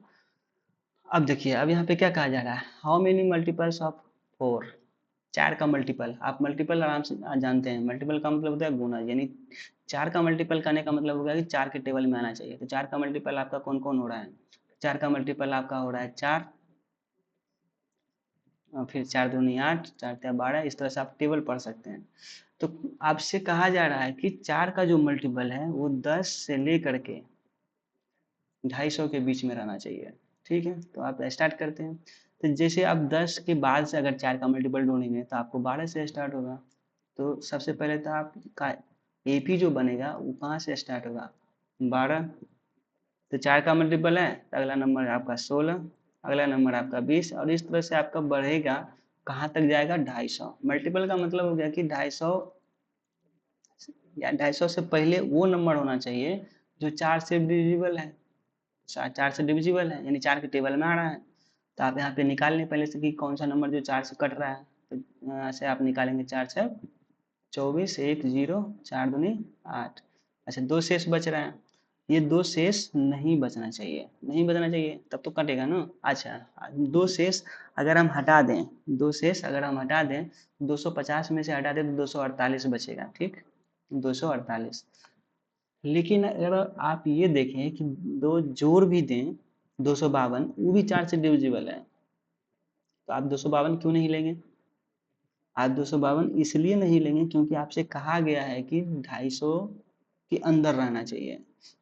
Speaker 1: अब देखिए, अब यहाँ पे क्या कहा जा रहा है, हाउ मेनी मल्टीपल्स ऑफ 4। 4 का मल्टीपल, आप मल्टीपल आराम से जानते हैं, मल्टीपल का मतलब होता है गुना, यानी 4 का मल्टीपल करने का मतलब होगा कि 4 के टेबल में आना चाहिए। तो 4 का मल्टीपल आपका कौन कौन हो रहा है, 4 का मल्टीपल आपका हो रहा है 4, और फिर 4 दूनी 8, 4 तिया 12, इस तरह से आप टेबल पढ़ सकते हैं। तो आपसे कहा जा रहा है कि 4 का जो मल्टीपल है वो 10 से लेकर के 250 के बीच में रहना चाहिए। ठीक है, तो आप स्टार्ट करते हैं। तो जैसे आप 10 के बाद से अगर 4 का मल्टीपल ढूंढेंगे तो आपको 12 से स्टार्ट होगा। तो सबसे पहले तो आपका एपी जो बनेगा वो कहाँ से स्टार्ट होगा, 12। तो 4 का मल्टीपल है तो अगला नंबर आपका 16, अगला नंबर आपका 20, और इस तरह से आपका बढ़ेगा, कहाँ तक जाएगा, 250। मल्टीपल का मतलब हो गया कि 250 या 250 से पहले वो नंबर होना चाहिए जो 4 से डिविजिबल है। 4 से डिविजिबल है यानी 4 के टेबल में आ रहा है। तो आप यहाँ पे निकाल लें पहले से कि कौन सा नंबर जो 4 से कट रहा है। तो यहाँ से आप निकालेंगे 4 से 24, 1 0, 4 दूनी 8। अच्छा, 2 शेष बच रहे हैं, ये 2 शेष नहीं बचना चाहिए, नहीं बचना चाहिए, तब तो कटेगा ना। अच्छा, 2 शेष अगर हम हटा दें, 2 शेष अगर हम हटा दें, 250 में से हटा दें तो 248 बचेगा। ठीक, 248। लेकिन अगर आप ये देखें कि दो जोड़ भी दें 252, वो भी 4 से डिविजिबल है, तो आप 252 क्यों नहीं लेंगे? आप 252 इसलिए नहीं लेंगे क्योंकि आपसे कहा गया है कि 250 के अंदर रहना चाहिए,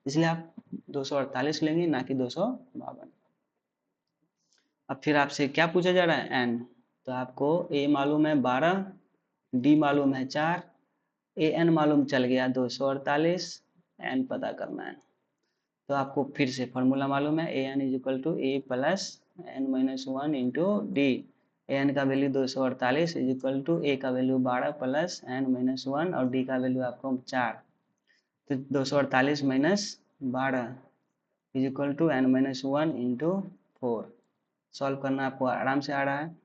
Speaker 1: इसलिए आप 248 लेंगे, ना कि 252। अब फिर आपसे क्या पूछा जा रहा है? एन। तो आपको ए मालूम है 12, डी मालूम है 4, ए एन मालूम चल गया 248, एन पता करना है। तो आपको फिर से फॉर्मूला मालूम है, A N is equal to A plus N minus one into D. A N का value 248 is equal to A का value 12 plus N minus one और डी का वैल्यू आपको 4। तो 248 minus 12 is equal to N minus one into 4। Solve करना आपको आराम से आ रहा है।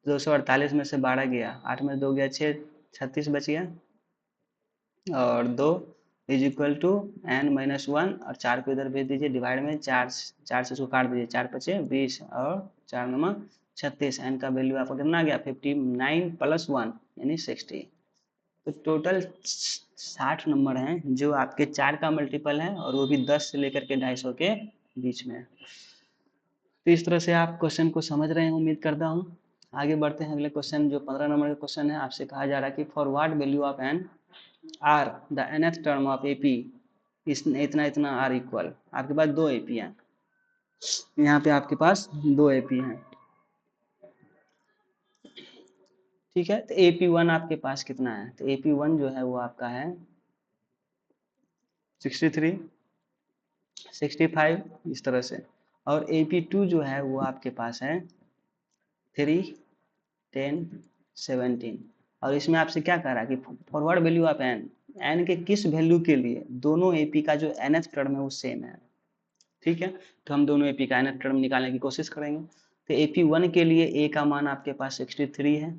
Speaker 1: 248 में से 12 गया, 8 में 2 गया 6, 36 बच गया, और 2 is equal to N minus one, और 4 को इधर भेज दीजिए डिवाइड में, 4 4 से इसको काट दीजिए, 4 पचे 20 और 4 नंबर 36। एन का वैल्यू आपको कितना गया? 59 प्लस 1 यानी 60। तो टोटल 60 नंबर हैं जो आपके 4 का मल्टीपल है, और वो भी 10 से लेकर के 250 के बीच में। तो इस तरह से आप क्वेश्चन को समझ रहे हैं, उम्मीद करता हूँ। आगे बढ़ते हैं अगले क्वेश्चन, जो 15 नंबर का क्वेश्चन है। आपसे कहा जा रहा है कि for what value of N are the nth term of AP is इतना इतना आर इक्वल। आपके पास दो एपी हैं, यहाँ पे आपके पास दो एपी हैं, ठीक है। तो एपी वन आपके पास कितना है? तो एपी वन जो है वो आपका है 63, 65 इस तरह से, और एपी टू जो है वो आपके पास है 3, 10, 17। और इसमें आपसे क्या कह रहा है कि forward value of N, N के किस वैल्यू के लिए दोनों एपी का जो nth टर्म है वो सेम है, ठीक है। तो हम दोनों एपी का nth टर्म निकालने की कोशिश करेंगे। तो एपी वन के लिए ए का मान आपके पास 63 है,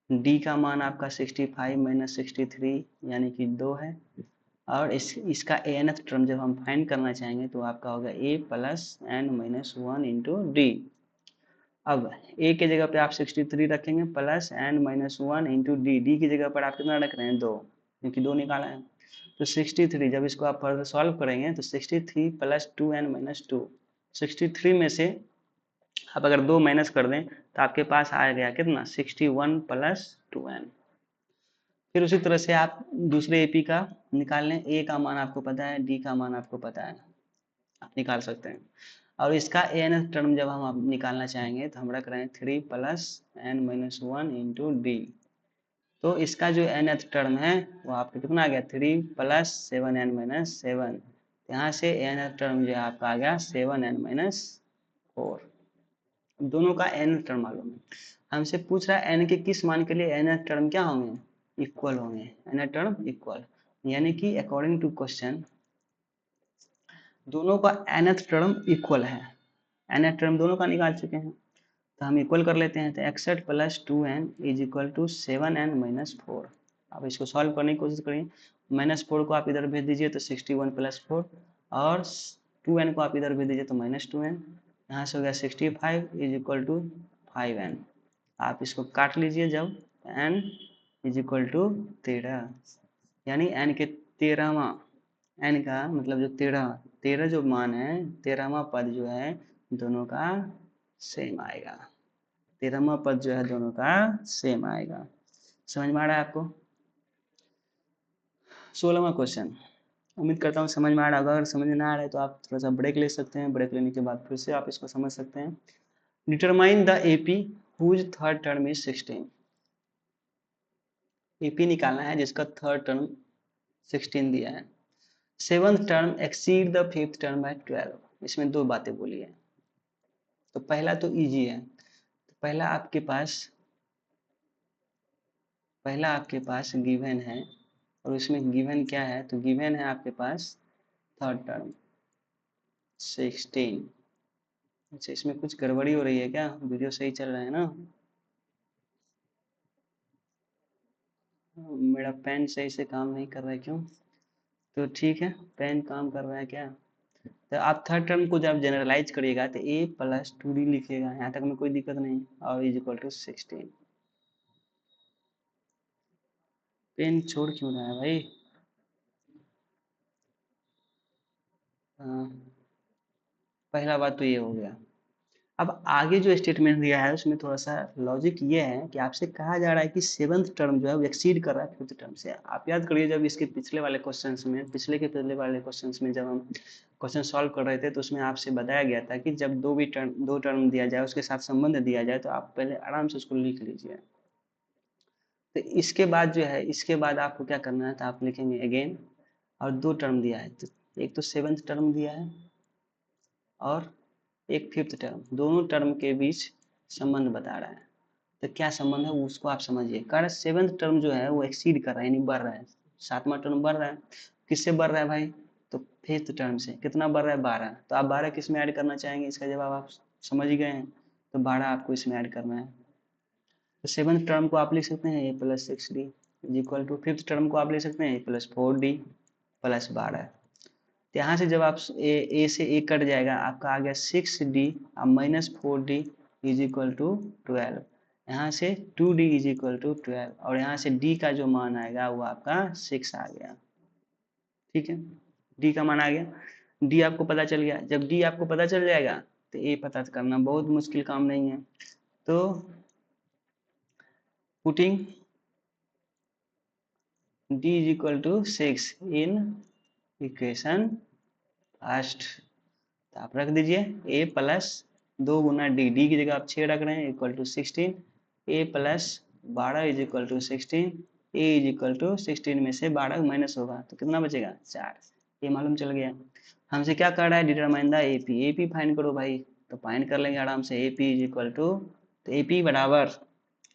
Speaker 1: डी का मान आपका 65 माइनस 63 यानी कि 2 है, और इसका ए nth टर्म जब हम फाइंड करना चाहेंगे तो आपका होगा A plus N minus one into D. अब ए के जगह पे आप 63 रखेंगे plus N minus one into D, D की जगह पर आप कितना रख रहे हैं? 2, क्योंकि 2 निकाला है। तो 63, जब इसको आप फर्दर सॉल्व करेंगे तो 63 प्लस 2n माइनस 2, 63 में से आप अगर 2 माइनस कर दें तो आपके पास आ गया कितना? 61 प्लस 2n। फिर उसी तरह से आप दूसरे एपी का निकाल लें, ए का मान आपको पता है, डी का मान आपको पता है, आप निकाल सकते हैं। और इसका एन टर्म जब हम निकालना चाहेंगे तो हम रख रहे हैं 3 plus N minus one into D. तो इसका जो एन टर्म है वो आपको कितना आ गया? 3 प्लस 7n माइनस 7। यहाँ से एन टर्म जो है आपका आ गया 7n माइनस 4। दोनों का एन टर्म मालूम है। हमसे पूछ रहा है एन के किस मान के लिए एन टर्म क्या होंगे? इक्वल होंगे, एन टर्म इक्वल, यानी कि अकॉर्डिंग टू क्वेश्चन दोनों का nth टर्म इक्वल है। nth टर्म दोनों का निकाल चुके हैं, तो हम इक्वल कर लेते हैं। तो 61 plus 2n is equal to 7n minus 4। आप इसको सॉल्व करने की कोशिश करिए, माइनस 4 को आप इधर भेज दीजिए तो 61 प्लस 4, और 2n को आप इधर भेज दीजिए तो माइनस 2n। यहाँ से हो गया 65 इज इक्वल टू 5n। आप इसको काट लीजिए जब n इज इक्वल टू 13, यानी n के 13वां, एन का मतलब जो 13 जो मान है, 13वां पद जो है दोनों का सेम आएगा। 13वां पद जो है दोनों का सेम आएगा। समझ में आ रहा है आपको? 16वां क्वेश्चन, उम्मीद करता हूँ समझ में आ रहा होगा। अगर समझ में ना आ रहा है तो आप थोड़ा सा ब्रेक ले सकते हैं, ब्रेक लेने के बाद फिर से आप इसको समझ सकते हैं। Determine the AP whose third term is 16। AP निकालना है जिसका थर्ड टर्म 16 दिया है। Seventh term exceed the fifth term by 12। इसमें दो बातें बोली है। तो पहला तो इजी है, तो पहला आपके पास गिवन है, और उसमें गिवन क्या है? तो गिवन है आपके पास थर्ड टर्म 16। अच्छा, इसमें कुछ गड़बड़ी हो रही है क्या? वीडियो सही चल रहा है ना? मेरा पेन सही से काम नहीं कर रहा है, क्यों? तो ठीक है, पेन काम कर रहा है क्या? तो आप थर्ड टर्म को जब जनरलाइज करिएगा तो a प्लस 2d लिखिएगा, यहाँ तक में कोई दिक्कत नहीं, और इज इक्वल टू 16। पेन छोड़ क्यों रहा है भाई? पहला बात तो ये हो गया। अब आगे जो स्टेटमेंट दिया है उसमें थोड़ा सा लॉजिक ये है कि आपसे कहा जा रहा है कि सेवंथ टर्म जो है वो एक्सीड कर रहा है फिफ्थ टर्म से। आप याद करिए जब इसके पिछले वाले क्वेश्चंस में, पिछले वाले क्वेश्चंस में जब हम क्वेश्चन सॉल्व कर रहे थे तो उसमें आपसे बताया गया था कि जब दो टर्म दिया जाए, उसके साथ संबंध दिया जाए, तो आप पहले आराम से उसको लिख लीजिए। तो इसके बाद जो है, इसके बाद आपको क्या करना है, तो आप लिखेंगे अगेन, और दो टर्म दिया है, तो एक तो सेवंथ टर्म दिया है और एक फिफ्थ टर्म, दोनों टर्म के बीच संबंध बता रहा है। तो क्या संबंध है वो उसको आप समझिए। कारण सेवंथ टर्म जो है वो एक्सीड कर रहा है, यानी बढ़ रहा है, सातवां टर्म बढ़ रहा है। किससे बढ़ रहा है भाई, तो फिफ्थ टर्म से। कितना बढ़ रहा है, 12। तो आप 12 किस में ऐड करना चाहेंगे, इसका जवाब आप समझ ही गए हैं, तो 12 आपको इसमें ऐड करना है। तो सेवंथ टर्म को आप लिख सकते हैं A plus 6d is equal to, fifth term को आप लिख सकते हैं ए प्लस 4d प्लस 12। तो यहाँ से जब आप ए से ए कट जाएगा, आपका आ गया 6d और minus 4d is equal to 12। यहाँ से 2d इज इक्वल टू 12, और यहाँ से d का जो मान आएगा वो आपका 6 आ गया। ठीक है, d का मान आ गया, d आपको पता चल गया। जब d आपको पता चल जाएगा तो a पता करना बहुत मुश्किल काम नहीं है। तो putting d is equal to 6 in equation first, तो आप रख दीजिए a प्लस 2 गुना डी की जगह आप 6 रख रहे हैं, equal to 16, a plus 12 is equal to 16, a is equal to 16 में से 12 माइनस होगा तो कितना बचेगा, 4। ये मालूम चल गया। हमसे क्या कर रहा है, डिटरमाइन द एपी फाइंड करो भाई, तो फाइंड कर लेंगे आराम से। एपी इज इक्वल टू, तो एपी बराबर,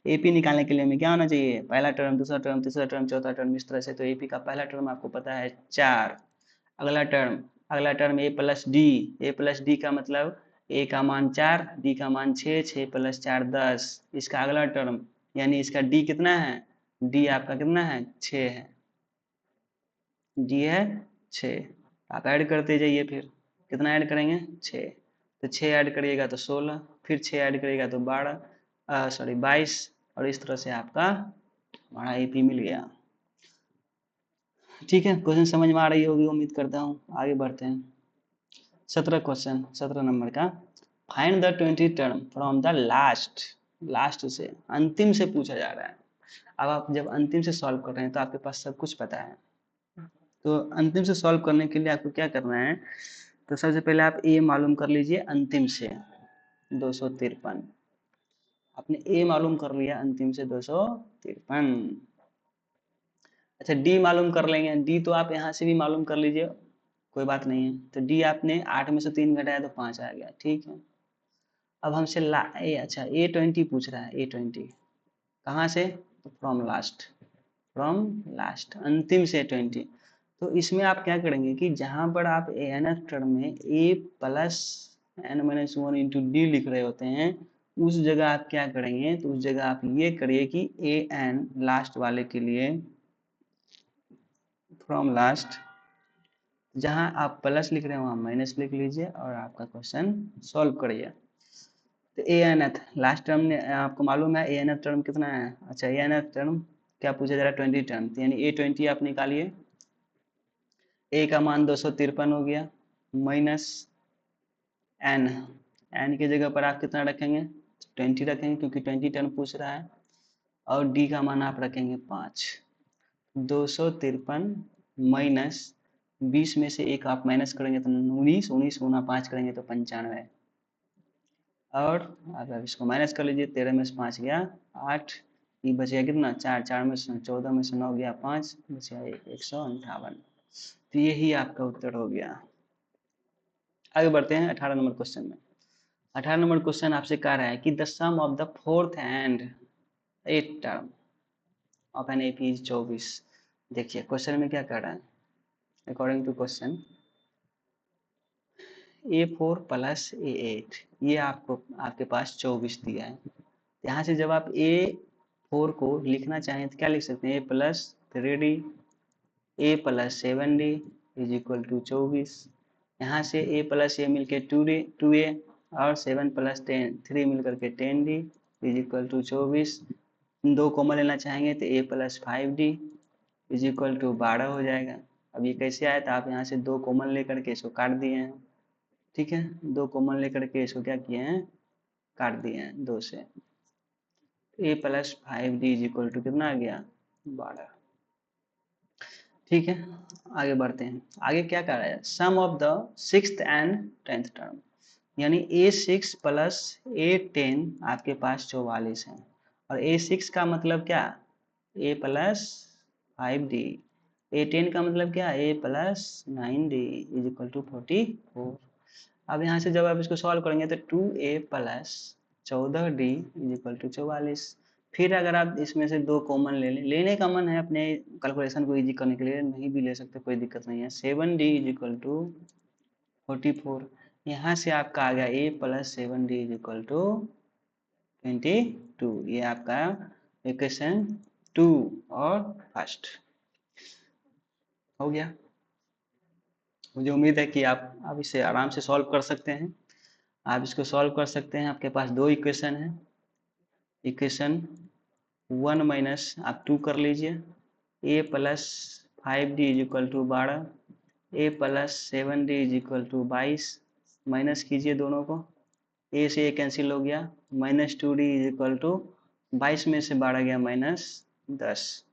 Speaker 1: एपी निकालने के लिए हमें क्या होना चाहिए, पहला टर्म, दूसरा टर्म, तीसरा टर्म, चौथा टर्म, इस तरह से। तो एपी का पहला टर्म आपको पता है 4। अगला टर्म ए प्लस डी का मतलब ए का मान 4, डी का मान 6, 6 प्लस 4 10। इसका अगला टर्म यानी इसका डी कितना है, डी आपका कितना है, 6 है, डी है 6। आप ऐड करते जाइए, फिर कितना ऐड करेंगे, 6। तो 6 ऐड करिएगा तो 16, फिर 6 ऐड करिएगा तो 22, और इस तरह से आपका हमारा एपी मिल गया। ठीक है, क्वेश्चन समझ में आ रही होगी उम्मीद करता हूँ। आगे बढ़ते हैं। 17 क्वेश्चन, 17 नंबर का, find the 20 term from the last. Last से, अंतिम से पूछा जा रहा है। अब आप जब अंतिम से सॉल्व कर रहे हैं तो आपके पास सब कुछ पता है। तो अंतिम से सॉल्व करने के लिए आपको क्या करना है, तो सबसे पहले आप ए मालूम कर लीजिए अंतिम से 253। आपने ए मालूम कर लिया अंतिम से 253। अच्छा, डी मालूम कर लेंगे, डी तो आप यहाँ से भी मालूम कर लीजिए, कोई बात नहीं है। तो डी आपने 8 में से 3 घटाया तो 5 आ गया। ठीक है, अब हमसे अच्छा A20 पूछ रहा है, A20 कहाँ से, तो फ्रॉम लास्ट अंतिम से 20। तो इसमें आप क्या करेंगे कि जहां पर आप एन टर्म में a plus N minus 1 into D लिख रहे होते हैं, उस जगह आप क्या करेंगे, तो उस जगह आप ये करिए कि ए एन लास्ट वाले के लिए फ्रॉम लास्ट, जहां आप प्लस लिख रहे हैं वहां माइनस लिख लीजिए और आपका क्वेश्चन सॉल्व करिए। तो ए एन एथ लास्ट टर्म ने आपको मालूम है, ए एन एथ टर्म कितना है। अच्छा, ए एन एथ टर्म क्या पूछा जा रहा है, 20 टर्म, तो यानी A20 आप निकालिए। ए का मान 253 हो गया, माइनस एन, एन की जगह पर आप कितना रखेंगे, 20 रखेंगे क्योंकि 20 टर्म पूछ रहा है, और डी का मान आप रखेंगे 5। 253 माइनस 20 में से एक आप माइनस करेंगे तो 19, 19 गुना 5 करेंगे तो 95, और अगर इसको माइनस कर लीजिए, 13 में से 5 गया 8, ये बच गया कितना, 4, 4 में से 14 में से 9 गया 5, बच गया 158। तो यही आपका उत्तर हो गया। आगे बढ़ते हैं 18 नंबर क्वेश्चन में। 18 नंबर क्वेश्चन आपसे कह रहा है कि the sum of the fourth and eighth term of an AP is 24। देखिए क्वेश्चन में क्या कह रहा है, according to question, A4 plus A8, ये आपके पास 24 दिया है। यहाँ से जब आप A4 को लिखना चाहें तो क्या लिख सकते हैं, A plus 3D, A plus 7D is equal to 24। यहाँ से A प्लस A मिलके 2A, और 7 प्लस 3 मिल करके 10D is equal to 24। 2 common लेना चाहेंगे तो A plus 5D is equal to 12 हो जाएगा, अब ये कैसे आया, तो आप यहाँ से 2 कॉमन लेकर के इसको काट दिए हैं, ठीक है, 2 कॉमन लेकर के इसको क्या किए हैं, काट दिए हैं 2 से। a plus 5d is equal to कितना आ गया, 12। ठीक है, आगे बढ़ते हैं। आगे क्या कर रहा है, sum of the 6th and 10th term, यानी a6 प्लस a10 आपके पास 44 है, और a6 का मतलब क्या, a प्लस 5d, a10 का मतलब क्या, a plus 9d is equal to 44। अब यहाँ से जब आप इसको सॉल्व करेंगे तो 2a plus 14d is equal to 44। फिर अगर आप इसमें से 2 कॉमन ले लें, लेने का मन है अपने कैलकुलेशन को इजी करने के लिए, नहीं भी ले सकते कोई दिक्कत नहीं है। 7d इज इक्वल टू 44, यहाँ से आपका आ गया a plus 7d is equal to 22। ये आपका इक्वेशन 2 और फर्स्ट हो गया। मुझे उम्मीद है कि आप इसे आराम से सॉल्व कर सकते हैं। आप इसको सॉल्व कर सकते हैं, आपके पास 2 इक्वेशन है, इक्वेशन 1 माइनस आप 2 कर लीजिए, a plus 5d is equal to 12, a plus 7d is equal to 22, minus कीजिए दोनों को, a से a कैंसिल हो गया, minus 2d is equal to 22 में से 12 गया माइनस 10,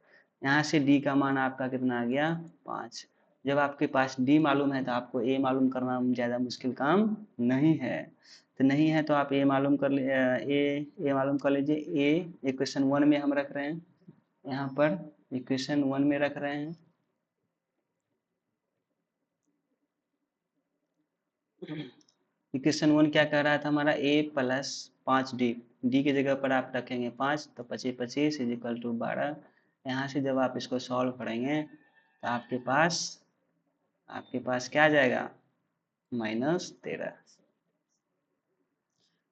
Speaker 1: यहाँ से d का मान आपका कितना आ गया 5। जब आपके पास d मालूम है तो आपको a मालूम करना ज़्यादा मुश्किल काम नहीं है, तो नहीं है तो आप a मालूम कर a मालूम कर लीजिए। a इक्वेशन 1 में हम रख रहे हैं, यहाँ पर इक्वेशन 1 में रख रहे हैं, इक्वेशन 1 क्या कह रहा था हमारा, a प्लस 5d, d की जगह पर आप रखेंगे 5 तो 25 25 इज इक्वल टू 12। यहाँ से जब आप इसको सॉल्व करेंगे तो आपके पास क्या आ जाएगा, माइनस 13।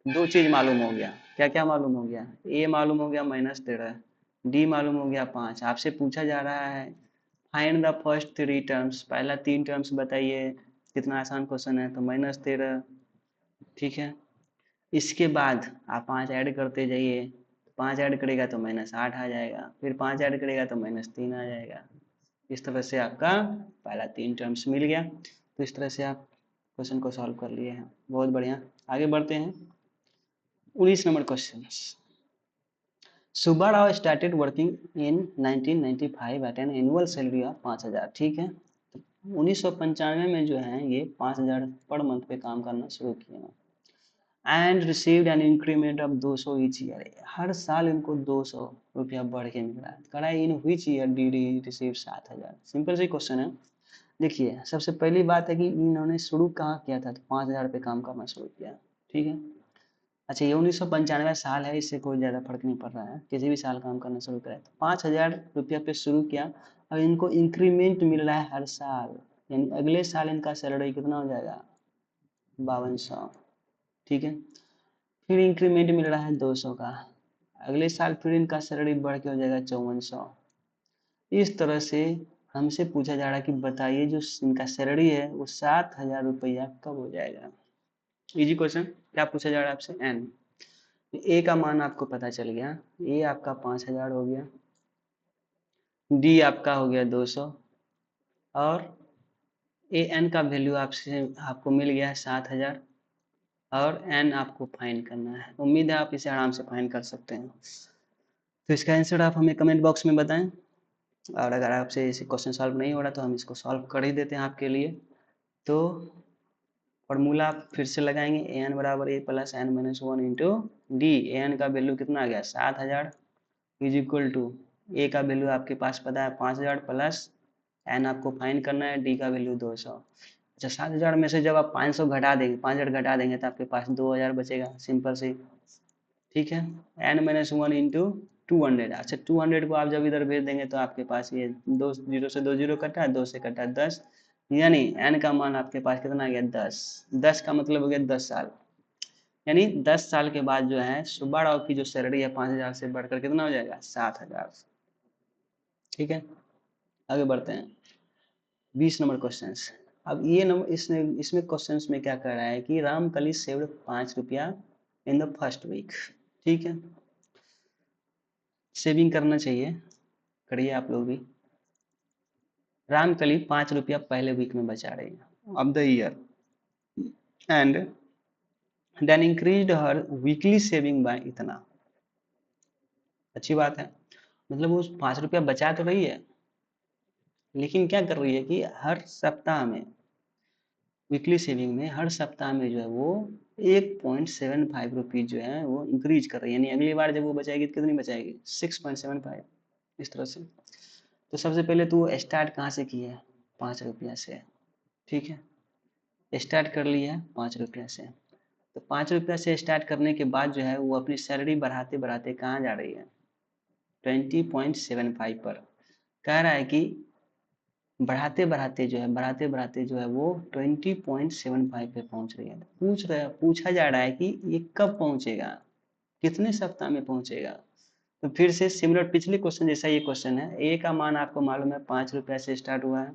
Speaker 1: दो चीज मालूम हो गया, क्या क्या मालूम हो गया, a मालूम हो गया माइनस 13, d मालूम हो गया 5। आपसे पूछा जा रहा है फाइंड द फर्स्ट 3 टर्म्स, पहला 3 टर्म्स बताइए, कितना आसान क्वेश्चन है, तो माइनस 13, ठीक है। इसके बाद आप 5 ऐड करते जाइए, 5 ऐड करेगा तो माइनस 8 आ जाएगा, फिर 5 ऐड करेगा तो माइनस 3 आ जाएगा। इस तरह से आपका पहला 3 टर्म्स मिल गया, तो इस तरह से आप क्वेश्चन को सॉल्व कर लिए हैं, बहुत बढ़िया। आगे बढ़ते हैं, 19 number question. Subbarao started working in 1995 at an annual salary of 5000, ठीक है। 1995 में जो है ये 5000 पर मंथ पे काम करना शुरू किया, and received an increment of 200 each year, हर साल इनको 200 रुपया बढ़ के मिल रहा है। करा in which year did he receive 7000, simple सी क्वेश्चन है। देखिए सबसे पहली बात है कि इन्होंने शुरू कहाँ किया था, तो 5000 पे काम करना शुरू किया, ठीक है। अच्छा ये 1995 साल है, इससे कोई ज़्यादा फर्क नहीं पड़ रहा है, किसी भी साल काम करना शुरू करें तो 5000 रुपया पे शुरू किया। अब इनको इंक्रीमेंट मिल रहा है हर साल, यानी अगले साल इनका सैलरी कितना हो जाएगा, 5200, ठीक है। फिर इंक्रीमेंट मिल रहा है 200 का, अगले साल फिर इनका सैलरी बढ़ के हो जाएगा 5400। इस तरह से हमसे पूछा जा रहा है कि बताइए जो इनका सैलरी है वो 7000 रुपया कब हो जाएगा। इजी क्वेश्चन, क्या पूछा जा रहा है आपसे, एन। ए का मान आपको पता चल गया, ए आपका 5000 हो गया, डी आपका हो गया 200, और ए एन का वैल्यू आपको मिल गया है 7000, और एन आपको फाइंड करना है। उम्मीद है आप इसे आराम से फाइंड कर सकते हैं। तो इसका आंसर आप हमें कमेंट बॉक्स में बताएं, और अगर आपसे इसे क्वेश्चन सॉल्व नहीं हो रहा तो हम इसको सॉल्व कर ही देते हैं आपके लिए। तो फॉर्मूला आप फिर से लगाएंगे, ए एन बराबर A plus N minus 1 into D. A N का वैल्यू कितना आ गया 7000 इज इक्वल टू, ए का वैल्यू आपके पास पता है 5000 प्लस एन आपको फाइंड करना है, डी का वैल्यू 200। अच्छा 7000 में से जब आप 500 घटा देंगे, 5000 घटा देंगे तो आपके पास 2000 बचेगा, सिंपल सी, ठीक है। एन माइनस 1 इंटू 200, अच्छा 200 को आप जब इधर भेज देंगे तो आपके पास ये 2 जीरो से 2 जीरो कटा, 2 से कटा 10, यानी एन का मान आपके पास कितना आ गया 10। 10 का मतलब हो गया 10 साल, यानी 10 साल के बाद जो है सुब्बाराव की जो सैलरी है 5000 से बढ़कर कितना हो जाएगा 7000, ठीक है। आगे बढ़ते हैं, 20 नंबर क्वेश्चन। अब ये नंबर इसमें क्वेश्चन में क्या कर रहा है कि रामकली सेव्ड 5 रुपया इन द फर्स्ट वीक, ठीक है। सेविंग करना चाहिए, करिए आप लोग भी। रामकली 5 रुपया पहले वीक में बचा रही है of the year, and then increase her weekly saving by इतना। अच्छी बात है, मतलब वो 5 रुपया बचा तो रही है, लेकिन क्या कर रही है कि हर सप्ताह में, वीकली सेविंग में हर सप्ताह में जो है वो 1.75 रुपीज जो है वो इंक्रीज कर रही है। यानी अगली बार जब वो बचाएगी तो कितनी बचाएगी, 6.75, इस तरह से। तो सबसे पहले तो वो स्टार्ट कहाँ से की है, 5 रुपया से, ठीक है। स्टार्ट कर लिया है 5 रुपया से, तो 5 रुपया से स्टार्ट करने के बाद जो है वो अपनी सैलरी बढ़ाते बढ़ाते कहाँ जा रही है, 20.75 पर। कह रहा है कि बढ़ाते बढ़ाते जो है वो 20.75 पे पहुंच रही है। पूछा जा रहा है कि ये कब पहुंचेगा, कितने सप्ताह में पहुंचेगा। तो फिर से सिमिलर पिछले क्वेश्चन जैसा ये क्वेश्चन है। ए का मान आपको मालूम है 5 रुपया से स्टार्ट हुआ है,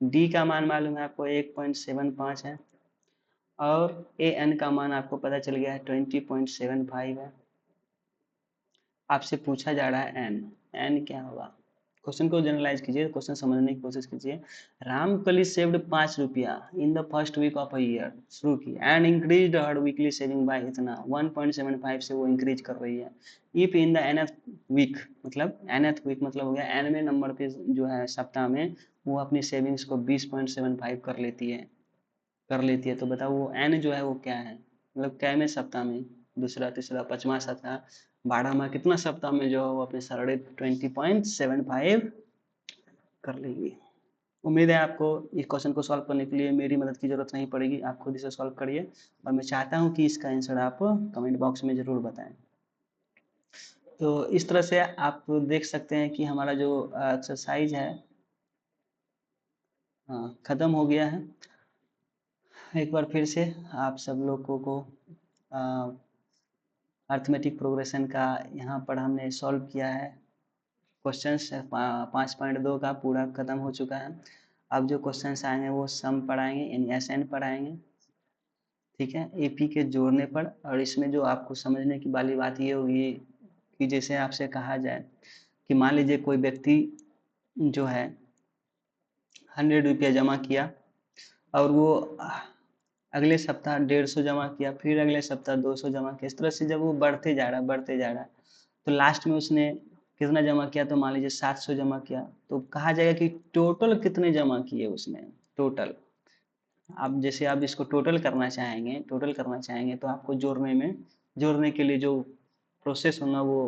Speaker 1: डी का मान मालूम है आपको 1.75 है, और ए एन का मान आपको पता चल गया है 20.75 है। आपसे पूछा जा रहा है एन, एन क्या होगा। क्वेश्चन को जनरलाइज कीजिए, क्वेश्चन समझने की कोशिश कीजिए। रामकली सेव्ड 5 रुपया in the first week of a year, शुरू की, and increase her weekly saving by इतना, 1.75 से वो इंक्रीज कर रही है। If in the nth week, मतलब एनथ वीक मतलब हो गया एनवें नंबर पे जो है सप्ताह में, वो अपनी सेविंग्स को 20.75 कर लेती है, तो बताओ वो एन जो है वो क्या है, मतलब कै में सप्ताह में, दूसरा तीसरा पांचवा सप्ताह 12वां, कितना सप्ताह में जो है वो अपने सैलरी 20.75 कर लेगी। उम्मीद है आपको इस क्वेश्चन को सॉल्व करने के लिए मेरी मदद की जरूरत नहीं पड़ेगी, आप खुद इसे सॉल्व करिए, और मैं चाहता हूँ कि इसका आंसर आप कमेंट बॉक्स में जरूर बताएं। तो इस तरह से आप देख सकते हैं कि हमारा जो एक्सरसाइज है ख़त्म हो गया है। एक बार फिर से आप सब लोगों को अर्थमेटिक प्रोग्रेशन का यहाँ पर हमने सॉल्व किया है। क्वेश्चंस 5.2 का पूरा खत्म हो चुका है। अब जो क्वेश्चंस आएंगे वो सम पढ़ाएंगे, यानी एसएन पढ़ाएंगे, ठीक है, एपी के जोड़ने पर। और इसमें जो आपको समझने की वाली बात ये होगी कि जैसे आपसे कहा जाए कि मान लीजिए कोई व्यक्ति जो है 100 रुपया जमा किया, और वो अगले सप्ताह 150 जमा किया, फिर अगले सप्ताह 200 जमा किया, इस तरह से जब वो बढ़ते जा रहा है, तो लास्ट में उसने कितना जमा किया, तो मान लीजिए 700 जमा किया, तो कहा जाएगा कि टोटल कितने जमा किए उसने, टोटल। आप जैसे आप इसको टोटल करना चाहेंगे तो आपको जोड़ने के लिए जो प्रोसेस होगा वो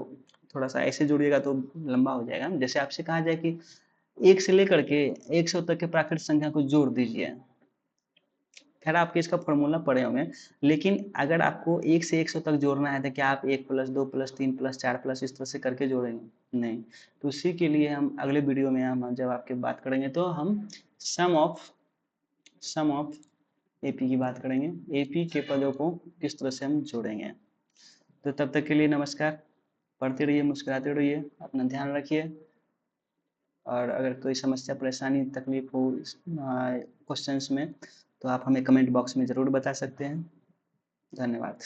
Speaker 1: थोड़ा सा ऐसे जोड़िएगा तो लंबा हो जाएगा। जैसे आपसे कहा जाए कि 1 से लेकर के 100 तक के प्राकृत संख्या को जोड़ दीजिए, खैर आपके इसका फॉर्मूला पढ़े होंगे, लेकिन अगर आपको 1 से 100 तक जोड़ना है तो क्या आप 1 प्लस 2 प्लस 3 प्लस 4 प्लस इस तरह से करके जोड़ेंगे, नहीं। तो उसी के लिए हम अगले वीडियो में हम जब आपके बात करेंगे तो हम सम ऑफ एपी की बात करेंगे, एपी के पदों को किस तरह से हम जोड़ेंगे। तो तब तक के लिए नमस्कार, पढ़ते रहिए, मुस्कुराते रहिए, अपना ध्यान रखिए, और अगर कोई समस्या परेशानी तकलीफ हो क्वेश्चंस में तो आप हमें कमेंट बॉक्स में ज़रूर बता सकते हैं। धन्यवाद।